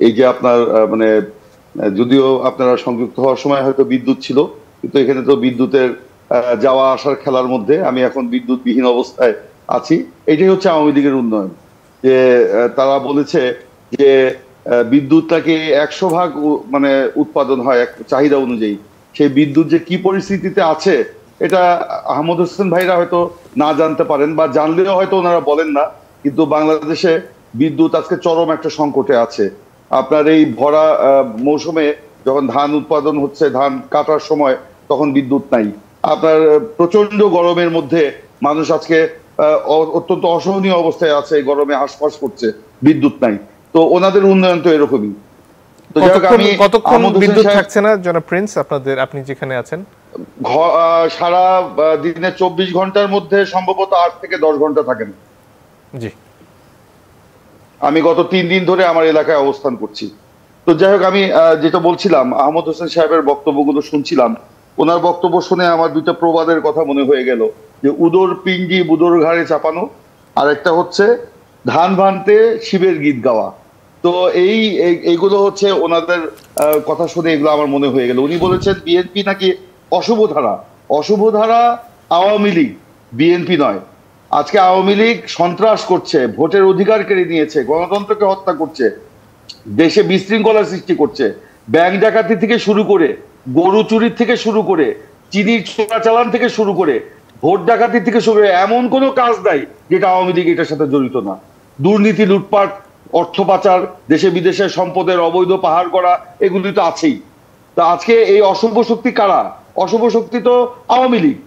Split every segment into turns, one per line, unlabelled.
এই যে আপনার মানে যদিও আপনারা সংযুক্ত হওয়ার সময় হয়তো বিদ্যুৎ ছিল, কিন্তু এখানে তো বিদ্যুতের যাওয়া আসার খেলার মধ্যে আমি এখন বিদ্যুৎবিহীন অবস্থায় আছি। এটাই হচ্ছে আওয়ামী লীগের উন্নয়ন, যে তারা বলেছে যে বিদ্যুৎটাকে 100 ভাগ মানে উৎপাদন হয় এক চাহিদা অনুযায়ী। সেই বিদ্যুৎ যে কি পরিস্থিতিতে আছে এটা আহমদ হোসেন ভাইরা হয়তো না জানতে পারেন, বা জানলেও হয়তো ওনারা বলেন না। কিন্তু বাংলাদেশে বিদ্যুৎ আজকে চরম একটা সংকটে আছে। আপনার এই ভরা মৌসুমে যখন ধান উৎপাদন হচ্ছে, ধান কাটার সময়, তখন বিদ্যুৎ নাই। আপনার প্রচন্ড গরমের মধ্যে মানুষ আজকে অত্যন্ত অসহনীয় অবস্থায় আছে, গরমে হাঁসফাঁস করছে, বিদ্যুৎ নাই। তো ওনাদের উন্নয়ন তো এরকমই। তো
কতক্ষণ বিদ্যুৎ থাকছে না জনাব প্রিন্স আপনাদের, আপনি যেখানে আছেন?
সারা দিনে 24 ঘন্টার মধ্যে সম্ভবত 8 থেকে 10 ঘন্টা থাকেন।
জি,
আমি গত 3 দিন ধরে আমার এলাকায় অবস্থান করছি। তো যাই হোক, আমি যেটা বলছিলাম, আহমদ হোসেন সাহেবের বক্তব্যগুলো শুনছিলাম। ওনার বক্তব্য শুনে আমার দুইটা প্রবাদের কথা মনে হয়ে গেল, যে উদর পিঙ্গি বুদর ঘাড়ে চাপানো, আর একটা হচ্ছে ধান ভানতে শিবের গীত গাওয়া। তো এইগুলো হচ্ছে ওনাদের কথা শুনে এগুলো আমার মনে হয়ে গেল। উনি বলেছেন বিএনপি নাকি অশুভ ধারা। অশুভ ধারা আওয়ামী লীগ, বিএনপি নয়। আজকে আওয়ামী লীগ সন্ত্রাস করছে, ভোটের অধিকার কেড়ে নিয়েছে, গণতন্ত্রকে হত্যা করছে, দেশে বিশৃঙ্খলা সৃষ্টি করছে। ব্যাংক ডাকাতি থেকে শুরু করে, গরু চুরির থেকে শুরু করে, চিনির চোরাচালান থেকে শুরু করে, ভোট ডাকাতি থেকে শুরু করে এমন কোনো কাজ নাই যেটা আওয়ামী লীগ এটার সাথে জড়িত না। দুর্নীতি, লুটপাট, অর্থ পাচার, দেশে বিদেশে সম্পদের অবৈধ পাহাড় করা, এগুলি তো আছেই। তা আজকে এই অশুভ শক্তি কারা? অশুভ শক্তি তো আওয়ামী লীগ।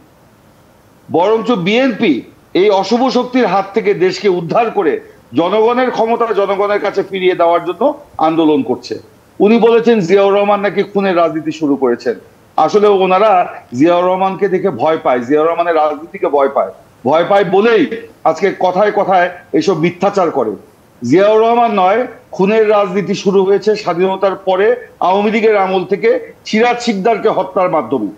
বরঞ্চ বিএনপি এই অশুভ শক্তির হাত থেকে দেশকে উদ্ধার করে জনগণের ক্ষমতা জনগণের কাছে ফিরিয়ে দেওয়ার জন্য আন্দোলন করছে। উনি বলেছেন জিয়াউর রহমান নাকি খুনের রাজনীতি শুরু করেছেন। আসলে ওনারা জিয়াউর রহমানকে দেখে ভয় পায়, জিয়াউর রহমানের রাজনীতিকে ভয় পায়। ভয় পায় বলেই আজকে কথায় কথায় এইসব মিথ্যাচার করে। জিয়াউর রহমান নয়, খুনের রাজনীতি শুরু হয়েছে স্বাধীনতার পরে আওয়ামী লীগের আমল থেকে সিরাজ শিকদারকে হত্যার মাধ্যমে।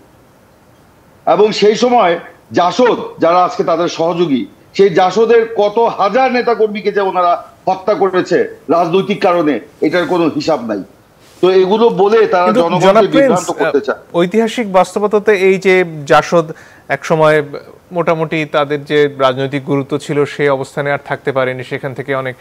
এবং সেই সময় জাসদ যারা আজকে তাদের সহযোগী, সেই জাসদের কত হাজার নেতা কর্মীকে যে ওনারা হত্যা করেছে রাজনৈতিক কারণে, এটার কোনো হিসাব নাই। তো এগুলো বলে তারা জনগণকে বিভ্রান্ত করতে চায়।
ঐতিহাসিক বাস্তবতাতে এই যে জাসদ একসময় মোটামুটি তাদের যে রাজনৈতিক গুরুত্ব ছিল সেই অবস্থানে আর থাকতে পারেনি, সেখান থেকে অনেক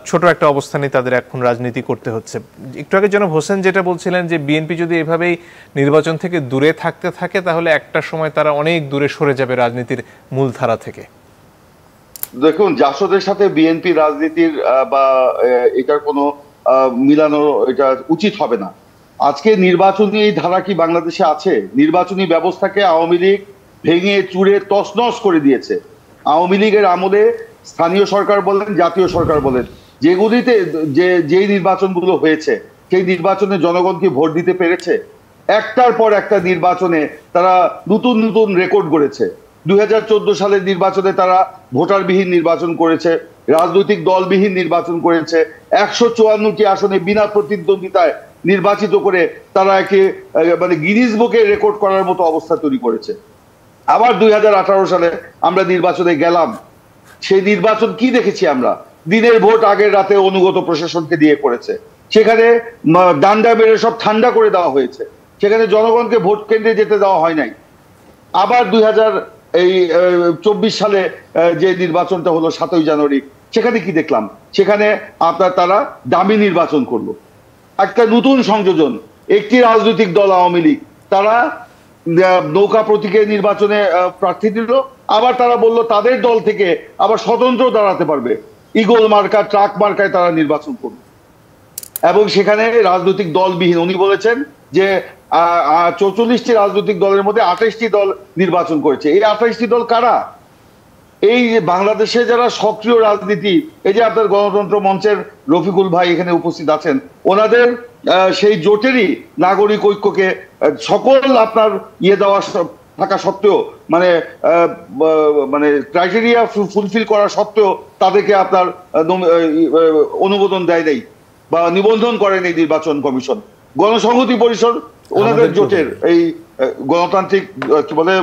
ছোট একটা অবস্থানে তাদের এখন রাজনীতি করতে হচ্ছে। একটু আগে জনাব হোসেন যেটা বলছিলেন যে বিএনপি যদি এভাবেই নির্বাচন থেকে দূরে থাকতে থাকে তাহলে একটা সময় তারা অনেক দূরে সরে যাবে রাজনীতির মূলধারা থেকে।
দেখুন, জাসদের সাথে বিএনপি রাজনীতির বা এটার কোনো মিলানো এটা উচিত হবে না। আজকে নির্বাচনী এই ধারা কি বাংলাদেশে আছে? নির্বাচনী ব্যবস্থাকে আওয়ামী লীগ ভেঙে চুরে তছনছ করে দিয়েছে। আওয়ামী লীগের আমলে স্থানীয় সরকার বলেন, জাতীয় সরকার বলেন, যেগুলিতে যেই নির্বাচনগুলো হয়েছে সেই নির্বাচনে জনগণ কি ভোট দিতে পেরেছে? একটার পর একটা নির্বাচনে তারা নতুন নতুন রেকর্ড গড়েছে। 2014 সালের নির্বাচনে তারা ভোটারবিহীন নির্বাচন করেছে, রাজনৈতিক দলবিহীন নির্বাচন করেছে, 154টি আসনে বিনা প্রতিদ্বন্দ্বিতায় নির্বাচিত করে তারা একে মানে গিনিস বুকে রেকর্ড করার মতো অবস্থা তৈরি করেছে। আবার 2018 সালে আমরা নির্বাচনে গেলাম, সেই নির্বাচন কি দেখেছি আমরা? দিনের ভোট আগের রাতে অনুগত প্রশাসনকে দিয়ে করেছে, সেখানে ডান্ডা মেরে সব ঠান্ডা করে দেওয়া হয়েছে, সেখানে জনগণকে ভোট কেন্দ্রে যেতে দেওয়া হয় নাই। আবার 2024 সালে যে নির্বাচনটা হলো 7ই জানুয়ারি, সেখানে কি দেখলাম? সেখানে আপনার তারা দামি নির্বাচন করলো। একটা নতুন সংযোজন, একটি রাজনৈতিক দল আওয়ামী লীগ, তারা নৌকা প্রতীকের নির্বাচনে প্রার্থী দিল, আবার তারা বলল তাদের দল থেকে আবার স্বতন্ত্র দাঁড়াতে পারবে, ইগল মার্কা, ট্রাক মার্কায় তারা নির্বাচন করবে। এবং সেখানে রাজনৈতিক দলবিহীন, উনি বলেছেন যে 44টি রাজনৈতিক দলের মধ্যে 28টি দল নির্বাচন করেছে। এই 28টি দল কারা? এই যে বাংলাদেশে যারা সক্রিয় রাজনীতি, এই যে আপনার গণতন্ত্র মঞ্চের রফিকুল ভাই এখানে উপস্থিত আছেন, ওনাদের সেই জোটেরই নাগরিক ঐক্যকে সকল আপনার দেওয়া থাকা সত্ত্বেও, মানে মানে ক্রাইটেরিয়া ফুলফিল করা সত্ত্বেও তাদেরকে আপনার অনুমোদন দেয় নাই বা নিবন্ধন করেন এই নির্বাচন কমিশন। গণসংহতি পরিষদ ওনাদের জোটের এই গণতান্ত্রিক কি বলে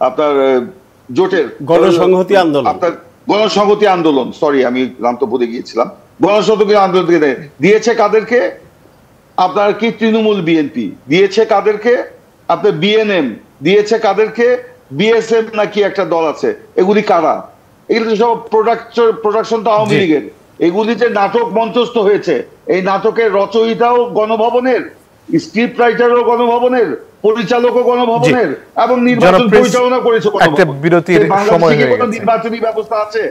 আপনার জোটের
গণসংহতি আন্দোলন,
আপনার গণসংহতি আন্দোলন, সরি আমি নাম তো ভুলে গিয়েছিলাম, গণশতকের আন্দোলন থেকে দিয়েছে কাদেরকে? আপনার কি তৃণমূল বিএনপি দিয়েছে কাদেরকে? আপনার বিএনএম দিয়েছে কাদেরকে? বিএসএম নাকি একটা দল আছে, এগুলি কারা? এগুলি তো সব প্রোডাকশন তো আওয়ামী লীগের। এগুলি যে নাটক মঞ্চস্থ হয়েছে, এই নাটকের রচয়িতাও গণভবনের, স্ক্রিপ্ট রাইটারও গণভবনের, পরিচালকও গণভবনের, এবং নির্বাচন পরিচালনা করেছে গণভবন।
একটা বিরতির সময় হয়ে গেছে।
নির্বাচনী ব্যবস্থা আছে?